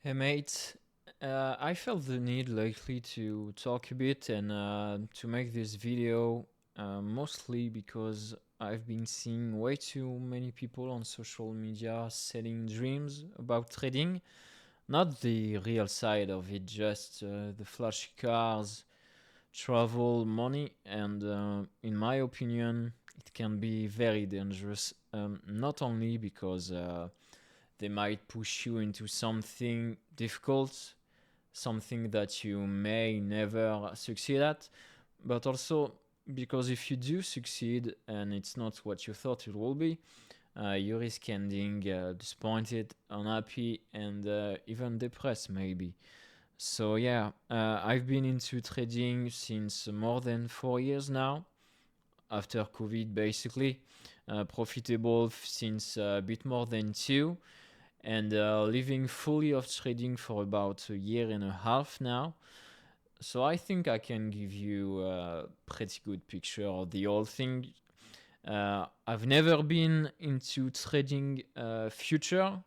Hey mate, I felt the need lately to talk a bit and to make this video mostly because I've been seeing way too many people on social media selling dreams about trading. Not the real side of it, just the flashy cars, travel, money, and in my opinion, it can be very dangerous. Not only because they might push you into something difficult, something that you may never succeed at, but also because if you do succeed and it's not what you thought it will be, you risk ending disappointed, unhappy, and even depressed, maybe. So, yeah, I've been into trading since more than 4 years now, after COVID, basically. Profitable since a bit more than two, and living fully off trading for about a year and a half now. So I think I can give you a pretty good picture of the whole thing. I've never been into trading future,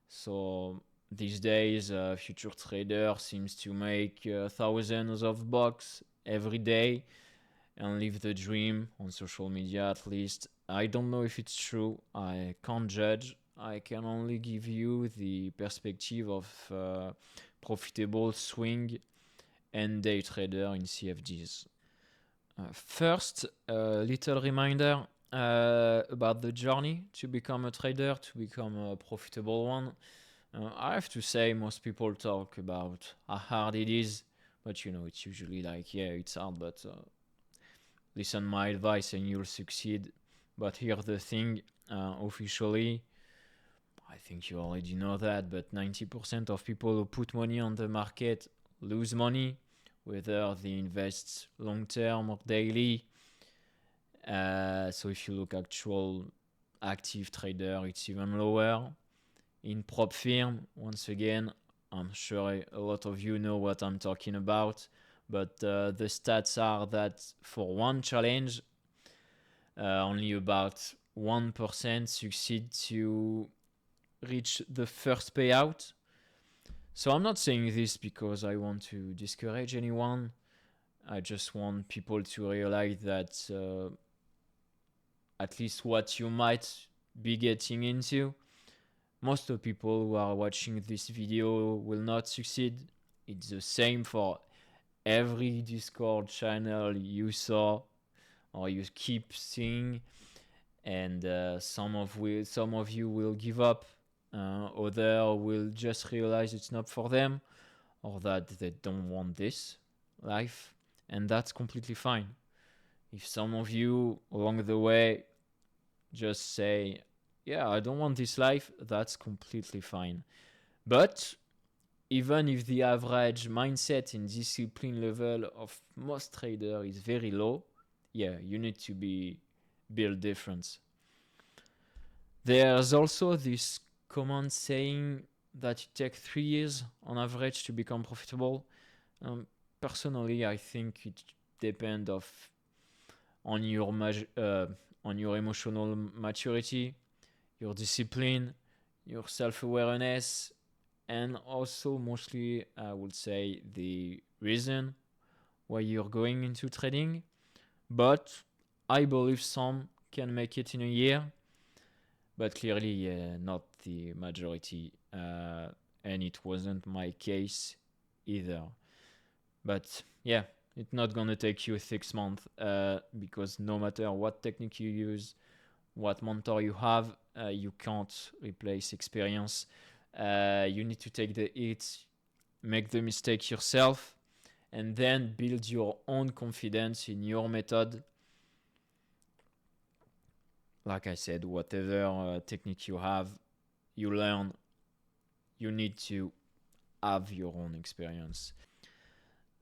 so these days future trader seems to make thousands of bucks every day and live the dream on social media at least. I don't know if it's true. I can't judge. I can only give you the perspective of profitable swing and day trader in CFDs. First, a little reminder about the journey to become a trader, to become a profitable one. I have to say, most people talk about how hard it is, but it's usually like, yeah, it's hard, but listen my advice and you'll succeed. But here's the thing, officially, I think you already know that, but 90% of people who put money on the market lose money, whether they invest long term or daily. So if you look actual active trader, it's even lower. In prop firm, once again, I'm sure a lot of you know what I'm talking about, but the stats are that for one challenge, only about 1% succeed to reach the first payout. So I'm not saying this because I want to discourage anyone. I just want people to realize that at least what you might be getting into, most of the people who are watching this video will not succeed. It's the same for every Discord channel you saw or you keep seeing, and some of you will give up, other will just realize it's not for them or that they don't want this life, and that's completely fine. If some of you along the way just say, yeah, I don't want this life, that's completely fine. But even if the average mindset and discipline level of most traders is very low, yeah, you need to be built different. There's also this common saying that it takes 3 years on average to become profitable. Um, Personally, I think it depends on your on your emotional maturity, your discipline, your self-awareness, and also mostly I would say the reason why you're going into trading. But I believe some can make it in a year, but clearly not the majority, and it wasn't my case either. But yeah, it's not gonna take you 6 months, because no matter what technique you use, what mentor you have, you can't replace experience. You need to take the hits, make the mistake yourself, and then build your own confidence in your method. Like I said, whatever technique you have, you learn, you need to have your own experience.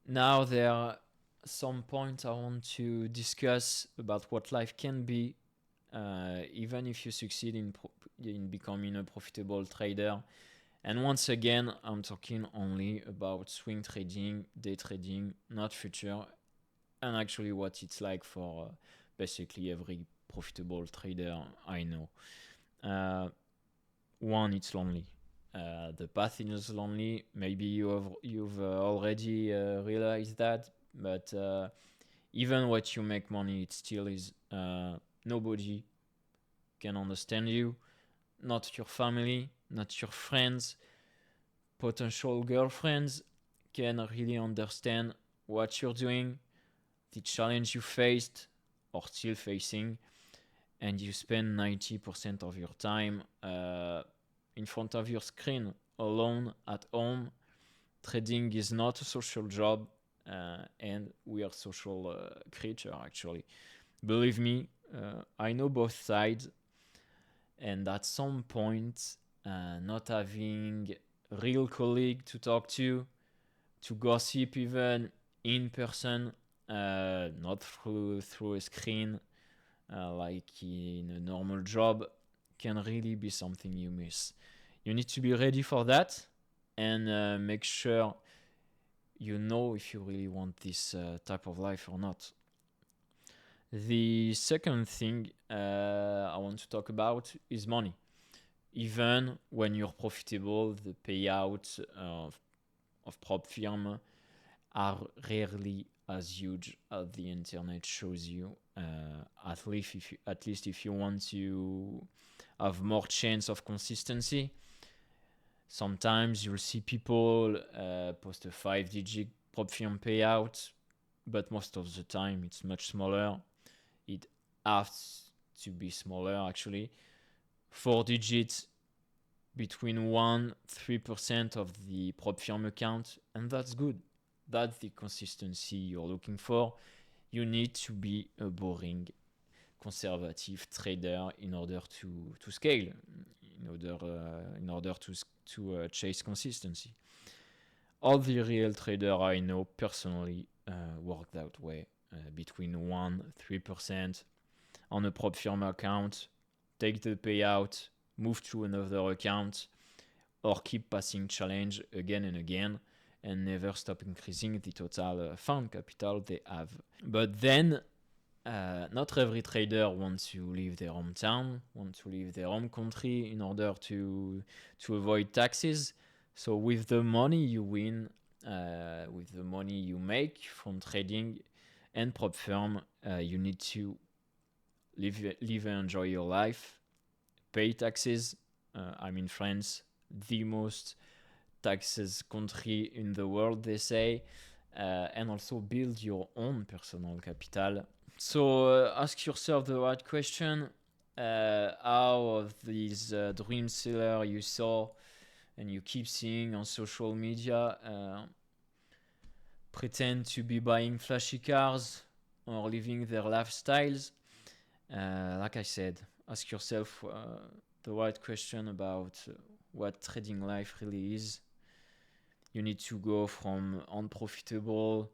Now, there are some points I want to discuss about what life can be, even if you succeed in becoming a profitable trader. And once again, I'm talking only about swing trading, day trading, not future, and actually what it's like for basically every profitable trader I know. One, it's lonely. The path is lonely. Maybe you've already realized that, but even what you make money, it still is nobody can understand you, not your family, not your friends, potential girlfriends can really understand what you're doing, the challenge you faced or still facing, and you spend 90% of your time in front of your screen, alone at home. Trading is not a social job, and we are social creature actually. Believe me, I know both sides, and at some point, not having real colleague to talk to gossip even in person, not through a screen, like in a normal job, can really be something you miss. You need to be ready for that, and make sure you know if you really want this type of life or not. The second thing I want to talk about is money. Even when you're profitable, the payouts of prop firm are rarely as huge as the internet shows you. At least if you want to have more chance of consistency. Sometimes you'll see people post a 5-digit prop firm payout, but most of the time it's much smaller. It has to be smaller actually. 4 digits between 1-3% of the prop firm account, and that's good. That's the consistency you're looking for. You need to be a boring conservative trader in order to scale, in order to chase consistency. All the real traders I know personally work that way, between 1-3% on a prop firm account, take the payout, move to another account, or keep passing challenge again and again, and never stop increasing the total fund capital they have. But then, not every trader wants to leave their hometown, wants to leave their home country in order to avoid taxes. So with the money you win, with the money you make from trading and prop firm, you need to live and enjoy your life, pay taxes. I'm in France, the most taxes country in the world, they say, and also build your own personal capital. So ask yourself the right question. How of these dream seller you saw and you keep seeing on social media pretend to be buying flashy cars or living their lifestyles? Like I said, ask yourself the right question about what trading life really is. You need to go from unprofitable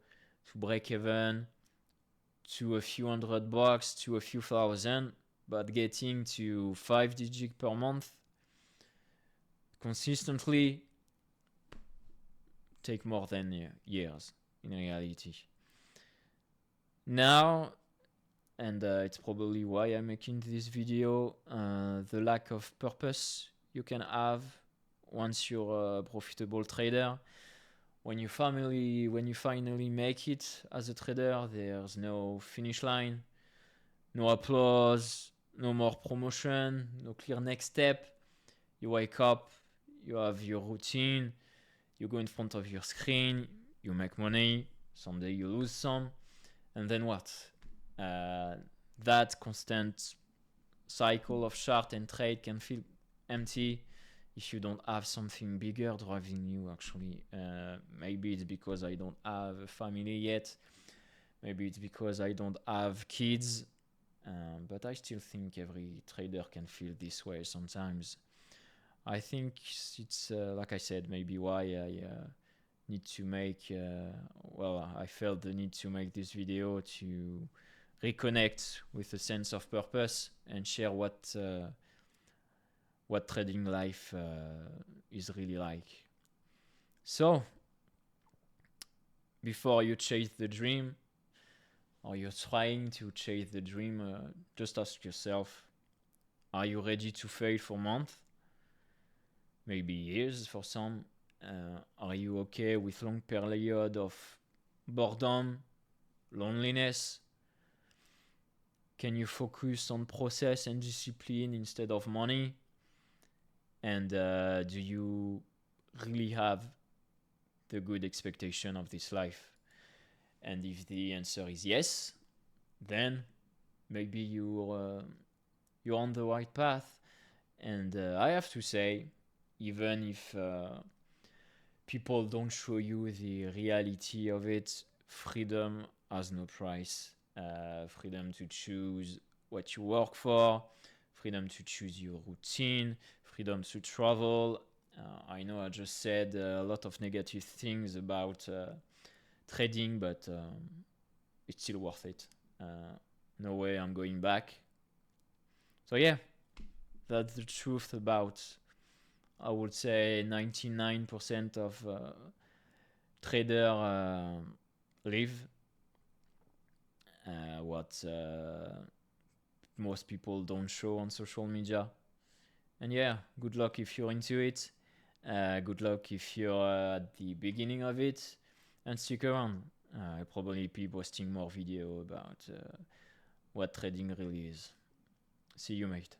to break even to a few $100 to a few thousand, but getting to 5 digits per month consistently take more than years in reality. Now, and it's probably why I'm making this video, the lack of purpose you can have once you're a profitable trader. When you finally make it as a trader, there's no finish line, no applause, no more promotion, no clear next step. You wake up, you have your routine, you go in front of your screen, you make money, someday you lose some, and then what? That constant cycle of short and trade can feel empty if you don't have something bigger driving you actually. Maybe it's because I don't have a family yet, maybe it's because I don't have kids, but I still think every trader can feel this way sometimes. I think it's like I said, maybe why I need to make I felt the need to make this video to reconnect with a sense of purpose and share what trading life is really like. So, before you chase the dream, or you're trying to chase the dream, just ask yourself, are you ready to fail for a month? maybe years for some. Are you okay with long period of boredom, loneliness? Can you focus on process and discipline instead of money? And do you really have the good expectation of this life? And if the answer is yes, then maybe you're on the right path. And I have to say, even if people don't show you the reality of it, freedom has no price. Freedom to choose what you work for, freedom to choose your routine, freedom to travel. I know I just said a lot of negative things about trading, but it's still worth it. No way I'm going back. So yeah, that's the truth about, I would say, 99% of trader live. What most people don't show on social media. And yeah, good luck if you're into it. Good luck if you're at the beginning of it. And stick around. I'll probably be posting more video about what trading really is. See you, mate.